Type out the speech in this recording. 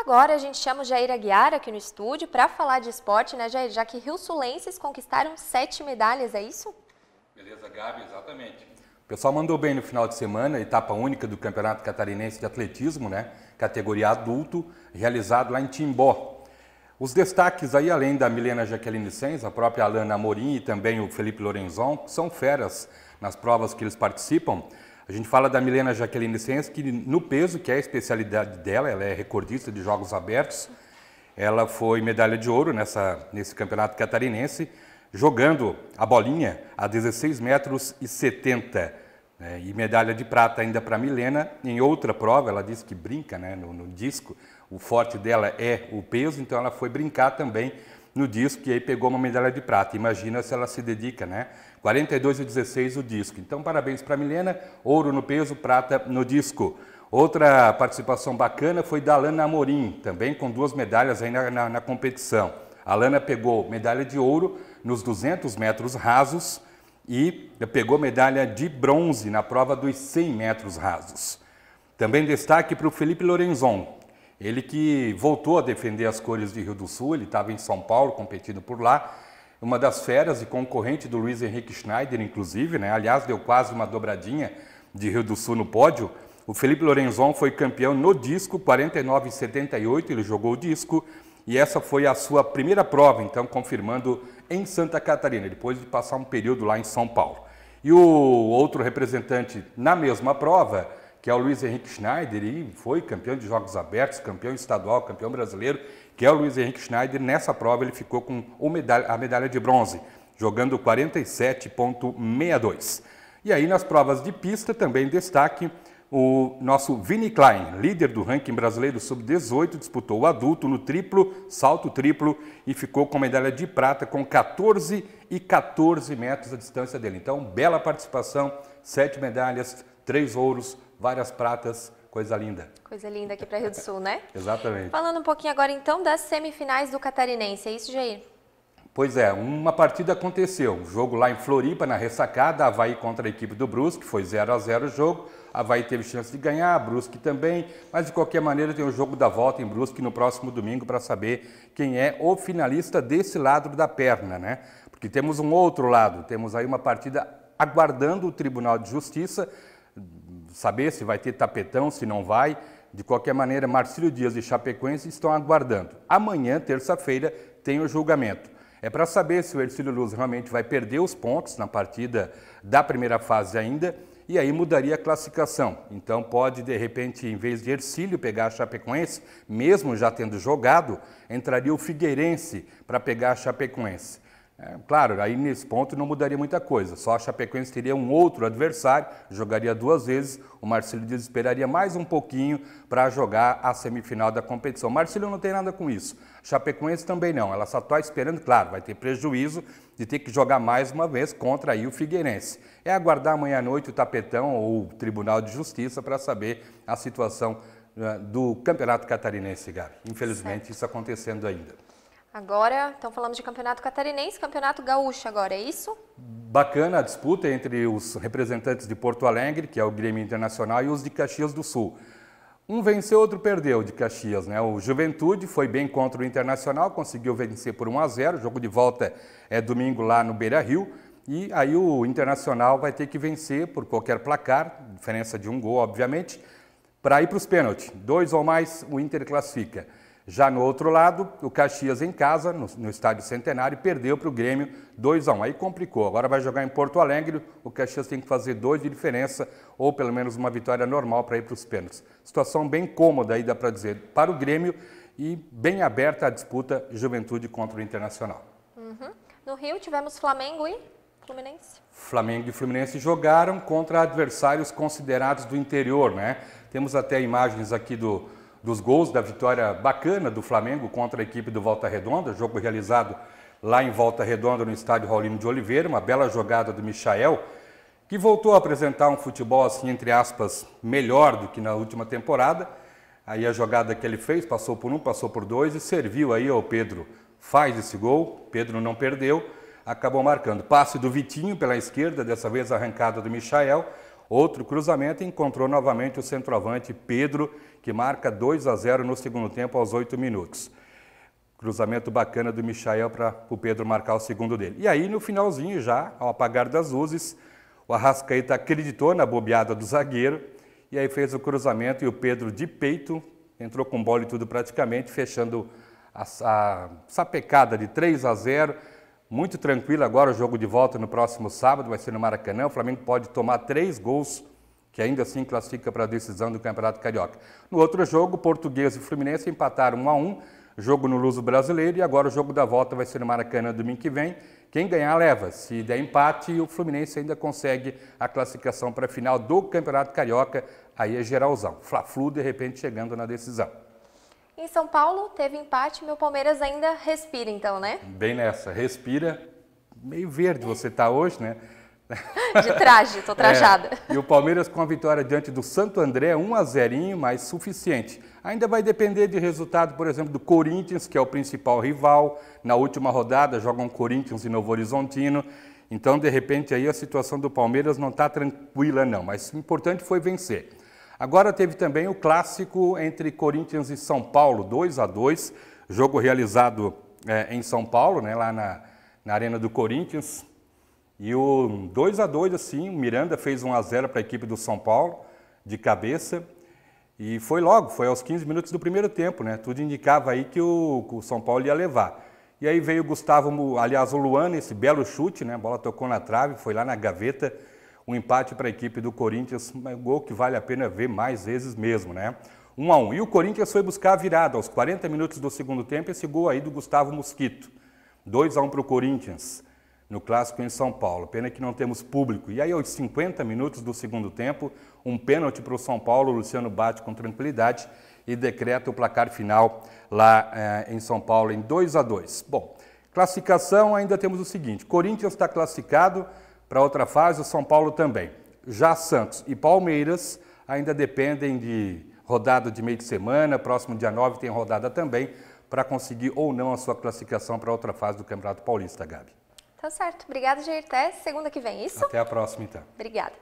Agora a gente chama o Jair Aguiar aqui no estúdio para falar de esporte, né, Jair? Já que rio-sulenses conquistaram 7 medalhas, é isso? Beleza, Gabi, exatamente. O pessoal mandou bem no final de semana, etapa única do Campeonato Catarinense de Atletismo, né? Categoria adulto, realizado lá em Timbó. Os destaques aí, além da Milena Jaqueline Sens, a própria Alana Amorim e também o Felipe Lorenzon, são feras nas provas que eles participam. A gente fala da Milena Jaqueline Sens, que no peso, que é a especialidade dela, ela é recordista de Jogos Abertos. Ela foi medalha de ouro nesse campeonato catarinense, jogando a bolinha a 16,70 metros, né? E medalha de prata ainda para a Milena. Em outra prova, ela disse que brinca, né, no disco, o forte dela é o peso, então ela foi brincar também no disco e aí pegou uma medalha de prata. Imagina se ela se dedica, né? 42,16 o disco. Então, parabéns para a Milena, ouro no peso, prata no disco. Outra participação bacana foi da Alana Amorim, também com 2 medalhas aí na competição. A Alana pegou medalha de ouro nos 200 metros rasos e pegou medalha de bronze na prova dos 100 metros rasos. Também destaque para o Felipe Lorenzon, ele que voltou a defender as cores de Rio do Sul, ele estava em São Paulo competindo por lá, uma das feras e concorrente do Luiz Henrique Schneider, inclusive, né? Aliás, deu quase uma dobradinha de Rio do Sul no pódio. O Felipe Lorenzon foi campeão no disco, 49,78, ele jogou o disco, e essa foi a sua primeira prova, então, confirmando em Santa Catarina, depois de passar um período lá em São Paulo. E o outro representante na mesma prova, que é o Luiz Henrique Schneider, e foi campeão de Jogos Abertos, campeão estadual, campeão brasileiro, que é o Luiz Henrique Schneider. Nessa prova ele ficou com a medalha de bronze, jogando 47,62. E aí nas provas de pista também destaque o nosso Vini Klein, líder do ranking brasileiro sub-18, disputou o adulto no triplo, salto triplo, e ficou com medalha de prata com 14,14 metros a distância dele. Então, bela participação, 7 medalhas, 3 ouros, várias pratas, coisa linda. Coisa linda aqui para Rio do Sul, né? Exatamente. Falando um pouquinho agora então das semifinais do Catarinense, é isso, Jair? Pois é, uma partida aconteceu, um jogo lá em Floripa, na ressacada, Avaí contra a equipe do Brusque, foi 0-0 o jogo, Avaí teve chance de ganhar, Brusque também, mas de qualquer maneira tem o jogo da volta em Brusque no próximo domingo para saber quem é o finalista desse lado da perna, né? Porque temos um outro lado, temos aí uma partida aguardando o Tribunal de Justiça, saber se vai ter tapetão, se não vai. De qualquer maneira, Marcílio Dias e Chapecoense estão aguardando. Amanhã, terça-feira, tem o julgamento. É para saber se o Hercílio Luz realmente vai perder os pontos na partida da primeira fase ainda, e aí mudaria a classificação. Então pode, de repente, em vez de Hercílio pegar a Chapecoense, mesmo já tendo jogado, entraria o Figueirense para pegar a Chapecoense. Claro, aí nesse ponto não mudaria muita coisa, só a Chapecoense teria um outro adversário, jogaria 2 vezes, o Marcílio Dias esperaria mais um pouquinho para jogar a semifinal da competição. O Marcílio não tem nada com isso, a Chapecoense também não, ela só está esperando, claro, vai ter prejuízo de ter que jogar mais uma vez contra aí o Figueirense. É aguardar amanhã à noite o tapetão ou o Tribunal de Justiça para saber a situação do Campeonato Catarinense, Gabi. Infelizmente, certo. Isso acontecendo ainda. Agora, então falamos de Campeonato Catarinense, Campeonato Gaúcho agora, é isso? Bacana a disputa entre os representantes de Porto Alegre, que é o Grêmio Internacional, e os de Caxias do Sul. Um venceu, outro perdeu de Caxias, né? O Juventude foi bem contra o Internacional, conseguiu vencer por 1-0, o jogo de volta é domingo lá no Beira-Rio, e aí o Internacional vai ter que vencer por qualquer placar, diferença de 1 gol, obviamente, para ir para os pênaltis. 2 ou mais, o Inter classifica. Já no outro lado, o Caxias em casa, no Estádio Centenário, perdeu para o Grêmio 2-1. Aí complicou. Agora vai jogar em Porto Alegre, o Caxias tem que fazer 2 de diferença, ou pelo menos uma vitória normal para ir para os pênaltis. Situação bem cômoda aí, dá para dizer, para o Grêmio, e bem aberta a disputa Juventude contra o Internacional. No Rio tivemos Flamengo e Fluminense. Flamengo e Fluminense jogaram contra adversários considerados do interior, né? Temos até imagens aqui dos gols da vitória bacana do Flamengo contra a equipe do Volta Redonda, jogo realizado lá em Volta Redonda, no estádio Raulino de Oliveira, uma bela jogada do Michael, que voltou a apresentar um futebol, assim, entre aspas, melhor do que na última temporada. Aí a jogada que ele fez, passou por 1, passou por 2 e serviu aí ao Pedro. Faz esse gol, Pedro não perdeu, acabou marcando. Passe do Vitinho pela esquerda, dessa vez arrancada do Michael. Outro cruzamento encontrou novamente o centroavante Pedro, que marca 2-0 no segundo tempo aos 8 minutos. Cruzamento bacana do Michael para o Pedro marcar o segundo dele. E aí, no finalzinho, já, ao apagar das luzes, o Arrascaeta acreditou na bobeada do zagueiro e aí fez o cruzamento e o Pedro de peito entrou com bola e tudo praticamente, fechando a sapecada de 3-0. Muito tranquilo agora o jogo de volta no próximo sábado, vai ser no Maracanã. O Flamengo pode tomar 3 gols, que ainda assim classifica para a decisão do Campeonato Carioca. No outro jogo, Portuguesa e Fluminense empataram 1-1. Jogo no Luso Brasileiro e agora o jogo da volta vai ser no Maracanã domingo que vem. Quem ganhar leva. Se der empate, o Fluminense ainda consegue a classificação para a final do Campeonato Carioca. Aí é geralzão. Fla-Flu, de repente, chegando na decisão. Em São Paulo, teve empate, meu Palmeiras ainda respira então, né? Bem nessa. Respira. Meio verde você tá hoje, né? De traje, tô trajada. E o Palmeiras com a vitória diante do Santo André, 1-0, mas suficiente. Ainda vai depender de resultado, por exemplo, do Corinthians, que é o principal rival. Na última rodada jogam Corinthians e Novo Horizontino. Então, de repente, aí a situação do Palmeiras não está tranquila, não. Mas o importante foi vencer. Agora teve também o clássico entre Corinthians e São Paulo, 2-2. Jogo realizado em São Paulo, né, lá na Arena do Corinthians. E o 2-2, assim, o Miranda fez 1-0 para a equipe do São Paulo, de cabeça. E foi logo, foi aos 15 minutos do primeiro tempo, né? Tudo indicava aí que o São Paulo ia levar. E aí veio o Gustavo, aliás, o Luan, esse belo chute, né? A bola tocou na trave, foi lá na gaveta. Um empate para a equipe do Corinthians, um gol que vale a pena ver mais vezes mesmo, né? 1-1. E o Corinthians foi buscar a virada aos 40 minutos do segundo tempo, esse gol aí do Gustavo Mosquito. 2-1 para o Corinthians, no clássico em São Paulo. Pena que não temos público. E aí, aos 50 minutos do segundo tempo, um pênalti para o São Paulo, o Luciano bate com tranquilidade e decreta o placar final lá em São Paulo em 2-2. Bom, classificação ainda temos o seguinte, Corinthians está classificado para outra fase, o São Paulo também. Já Santos e Palmeiras ainda dependem de rodada de meio de semana, próximo dia 9 tem rodada também, para conseguir ou não a sua classificação para outra fase do Campeonato Paulista, Gabi. Tá certo. Obrigada, Jair. Até segunda que vem, isso? Até a próxima, então. Obrigada.